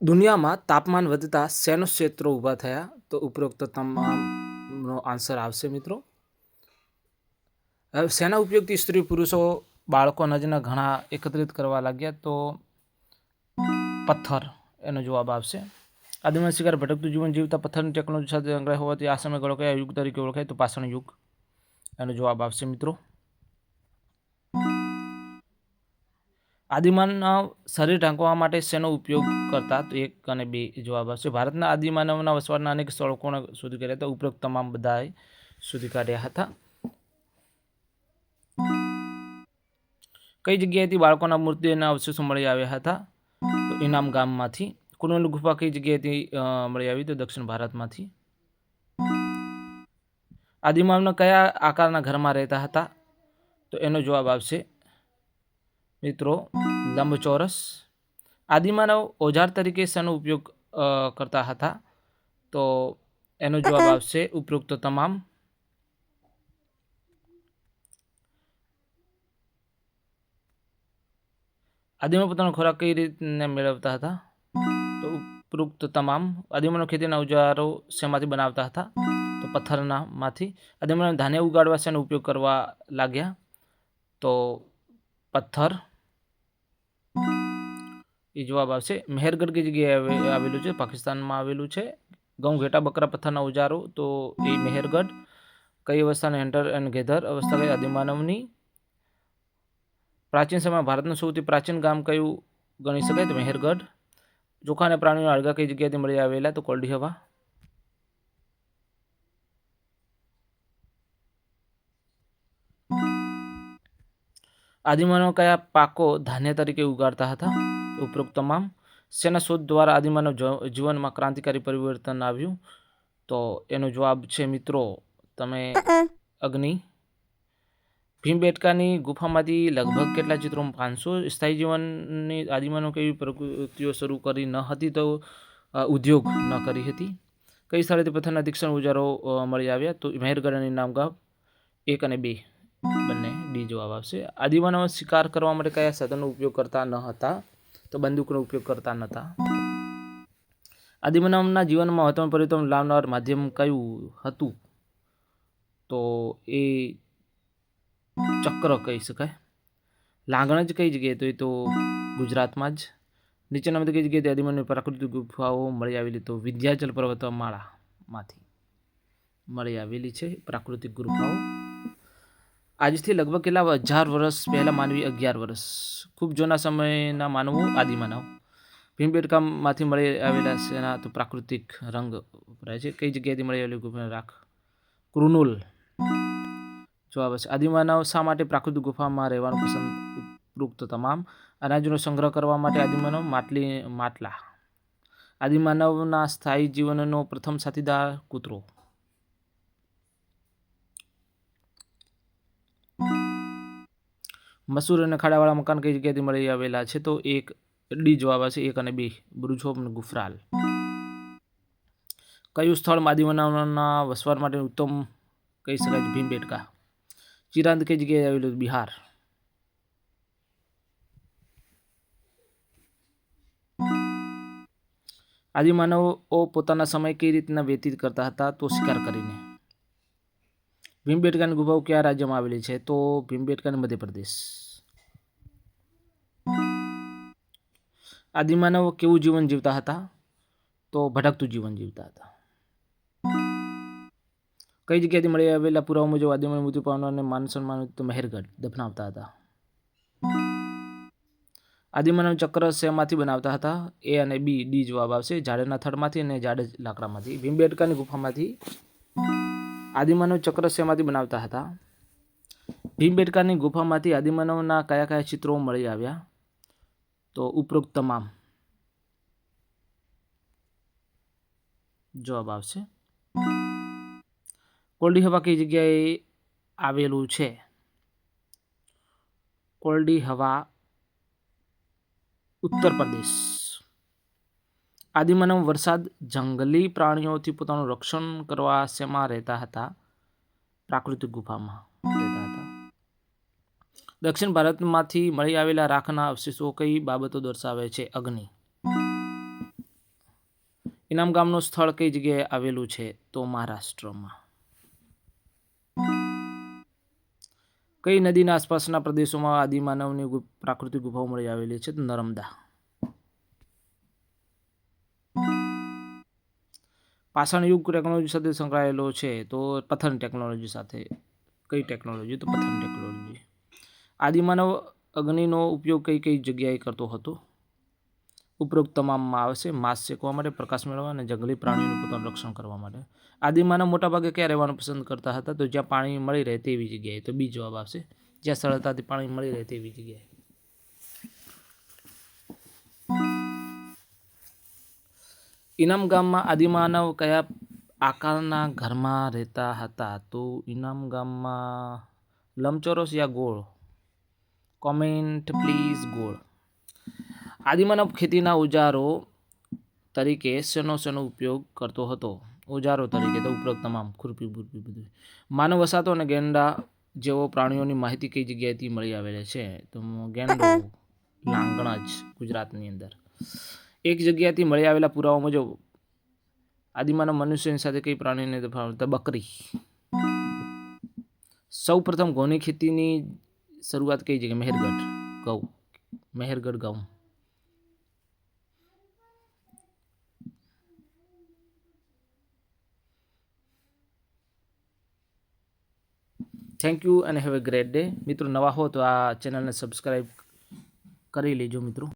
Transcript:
દુનિયામાં તાપમાન વધતા શેનો ક્ષેત્રો ઊભા થયા? તો ઉપરોક્ત તમામનો આન્સર આવશે મિત્રો. હવે શેના ઉપયોગથી સ્ત્રી પુરુષો બાળકો અનાજના ઘણા એકત્રિત કરવા લાગ્યા? તો પથ્થર એનો જવાબ આવશે. આદિમાનવ શિકાર ભટકતું જીવન જીવતા પથ્થરની ટેકનોલોજી સાથે સંકળાયેલ હોવાથી આ સમયગાળો કયા યુગ તરીકે ઓળખાય? તો પાષાણ યુગ એનો જવાબ આવશે મિત્રો. આદિમાનવ શરીર ઢાંકવા માટે શેનો ઉપયોગ કરતા? તો 1 અને 2 જવાબ આવશે. ભારતના આદિમાનવના વસવાટના અનેક સ્થળો કોણે શોધી કાઢ્યા હતા? ઉપરોક્ત તમામ બધાએ શોધી કાઢ્યા હતા. કઈ જગ્યાએથી બાળકોના મૃતદેહના અવશેષો મળી આવ્યા હતા? તો ઇનામ ગામમાંથી. કુનોલ ગુફા કઈ જગ્યાએથી મળી આવી? તો દક્ષિણ ભારતમાંથી. આદિમાનવ કયા આકારના ઘરમાં રહેતા હતા? તો એનો જવાબ આવશે મિત્રો લંબચોરસ. આદિમાનવ ઓજાર તરીકે શેનો ઉપયોગ કરતા હતા? તો એનો જવાબ આવશે ઉપરોક્ત તમામ. આદિમાનવ પોતાનો ખોરાક કઈ રીતે મેળવતા હતા? તો ઉપરોક્ત તમામ. આદિમાનવ ખેતીના ઓજારો શેમાંથી બનાવતા હતા? તો પથ્થરનામાંથી. આદિમાનવ ધાન્ય ઉગાડવા શેનો ઉપયોગ કરવા લાગ્યા? તો પથ્થર એ જવાબ આવશે. મહેરગઢ કઈ જગ્યાએ આવેલું છે? પાકિસ્તાનમાં આવેલું છે. ઘઉં ઘેટા બકરા પથ્થરના ઓજારો તો એ મહેરગઢ. કઈ અવસ્થાને હન્ટર એન્ડ ગેધર અવસ્થા કઈ? આદિમાનવની. પ્રાચીન સમયમાં ભારતનું સૌથી પ્રાચીન ગામ કયું ગણી શકાય? તો મહેરગઢ. ચોખા અને પ્રાણીઓના હાડકાં કઈ જગ્યાએથી મળી આવેલા? તો કોલ્ડી હવા. આદિમાનવ કયા પાકો ધાન્ય તરીકે ઉગાડતા હતા? ઉપરોક્ત તમામ. શેના શોધ દ્વારા આદિમાનવ જીવનમાં ક્રાંતિકારી પરિવર્તન આવ્યું? તો એનો જવાબ છે મિત્રો તમે અગ્નિ. ભીમબેટકાની ગુફામાંથી લગભગ કેટલા ચિત્રો? 500. સ્થાયી જીવનની આદિમાનવ કેવી પ્રવૃત્તિઓ શરૂ કરી ન હતી? તો ઉદ્યોગ ન કરી હતી. કઈ સ્થળેથી પથ્થરના તીક્ષ્ણ ઓજારો મળી આવ્યા? તો મહેરગઢ અને ઇનામ ગામ. 1 અને 2 બંને ડી જવાબ આવશે. આદિમાનવ શિકાર કરવા માટે કયા સાધનનો ઉપયોગ કરતા ન હતા? તો બંદૂકનો ઉપયોગ કરતા નહોતા. આદિમાનવના જીવનમાં મહત્વનું પરિવર્તન લાવનાર માધ્યમ કયું હતું? તો એ ચક્ર કહી શકાય. લાંગણ જ કઈ જગ્યાએ? તો એ તો ગુજરાતમાં જ. નીચેનામાંથી કઈ જગ્યાએથી આદિમાનવની પ્રાકૃતિક ગુફાઓ મળી આવેલી? તો વિંધ્યાચલ પર્વતમાળામાંથી મળી આવેલી છે પ્રાકૃતિક ગુફાઓ. આજથી લગભગ કેટલા હજાર વર્ષ પહેલા માનવી 11 વર્ષ. ખૂબ જૂના સમયના માનવો આદિમાનવ. ભીમબેટકામાંથી મળી આવેલા શેના? તો પ્રાકૃતિક રંગ વપરાય છે. કઈ જગ્યાએથી મળી આવેલી ગુફા? રાખ. કુર્નુલ જવાબ હશે. આદિમાનવ શા માટે પ્રાકૃતિક ગુફામાં રહેવાનું પસંદ? ઉપરોક્ત તમામ. અનાજનો સંગ્રહ કરવા માટે આદિમાનવ. માટલા. આદિમાનવના સ્થાયી જીવનનો પ્રથમ સાથીદાર કૂતરો. મસૂર અને ખાડાવાળા મકાન કઈ જગ્યાએથી મળી આવેલા છે? તો એક ડી જવાબ હશે. 1 અને 2 બુરુજોબ અને ગુફરાલ. કયું સ્થળ આદિમાનવના વસવાટ માટે ઉત્તમ કહી શકાય? ભીમબેટકા. ચિરાંદ કઈ જગ્યાએ આવેલું? બિહાર. આદિમાનવો પોતાના સમય કઈ રીતના વ્યતીત કરતા હતા? તો શિકાર કરીને. ભીમબેટકાની ગુફાઓ કયા રાજ્યમાં આવેલી છે? તો ભીમબેટકાની મધ્યપ્રદેશ. આદિમાનવ કેવું જીવન જીવતા હતા? તો ભટકતું જીવન જીવતા હતા. કઈ જગ્યાએથી મળી આવેલા પુરાવા મુજબ આદિમાનવ મૃત્યુ પામનારને માન સન્માન? તો મહેરગઢ દફનાવતા હતા. આદિમાનવ ચક્ર શેમાંથી બનાવતા હતા? એ અને બી ડી જવાબ આવશે. ઝાડના થડમાંથી અને ઝાડ લાકડામાંથી. ભીમબેટકાની ગુફામાંથી આદિમાનવ ચક્ર શેમાંથી બનાવતા હતા? ભીમબેટકાની ગુફામાંથી આદિમાનવના કયા કયા ચિત્રો મળી આવ્યા? તો ઉપરોક્ત તમામ જવાબ આવશે. કોલ્ડી હવા કઈ જગ્યાએ આવેલું છે? કોલ્ડી હવા ઉત્તર પ્રદેશ. આદિમાનવ વરસાદ જંગલી પ્રાણીઓથી પોતાનું રક્ષણ કરવા શેમાં રહેતા હતા? પ્રાકૃતિક ગુફામાં રહેતા હતા. દક્ષિણ ભારતમાંથી મળી આવેલા રાખના અવશેષો કઈ બાબતો દર્શાવે છે? અગ્નિ. ઇનામ ગામનું સ્થળ કઈ જગ્યાએ આવેલું છે? તો મહારાષ્ટ્રમાં. કઈ નદીના આસપાસના પ્રદેશોમાં આદિમાનવની પ્રાકૃતિક ગુફાઓ મળી આવેલી છે? તો નર્મદા. પાષાણ યુગ ટેકનોલોજી સાથે સંકળાયેલો છે? તો પથન ટેકનોલોજી સાથે. કઈ ટેકનોલોજી? તો પથન ટેકનોલોજી. આદિમાનવ અગ્નિનો ઉપયોગ કઈ કઈ જગ્યાએ કરતો હતો? ઉપરોક્ત તમામમાં આવશે. માંસ શેકવા માટે, પ્રકાશ મેળવવા અને જંગલી પ્રાણીઓનું પોતાનું રક્ષણ કરવા માટે. આદિમાનવ મોટાભાગે ક્યાં રહેવાનું પસંદ કરતા હતા? તો જ્યાં પાણી મળી રહે તેવી જગ્યાએ. તો બી જવાબ આવશે. જ્યાં સરળતાથી પાણી મળી રહે તેવી જગ્યાએ. ઇનામ ગામમાં આદિમાનવ કયા આકારના ઘરમાં રહેતા હતા? તો ઇનામ ગામમાં લંબચોરસ યા ગોળ? કોમેન્ટ પ્લીઝ ગોળ. આદિમાનવ ખેતીના ઓજારો તરીકે શેનો ઉપયોગ કરતો હતો? ઓજારો તરીકે તો ઉપરોક્ત તમામ. ખુરપી બુરપી બધું. માનવ વસાતો અને ગેંડા જેવો પ્રાણીઓની માહિતી કઈ જગ્યાએથી મળી આવેલી છે? તો ગેંડો લાંગણજ ગુજરાતની અંદર. એક જગ્યાએથી મળી આવેલા પુરાવા મુજબ આદિમાનવ મનુષ્યની સાથે કઈ પ્રાણીને તફાવત? બકરી. સૌ પ્રથમ ઘઉંની ખેતીની શરૂઆત કઈ જગ્યાએ? મહેરગઢ. ઘઉં. મહેરગઢ ઘઉં. Thank you and have a great day. મિત્રો નવા હો તો આ ચેનલને સબસ્ક્રાઈબ કરી લેજો મિત્રો.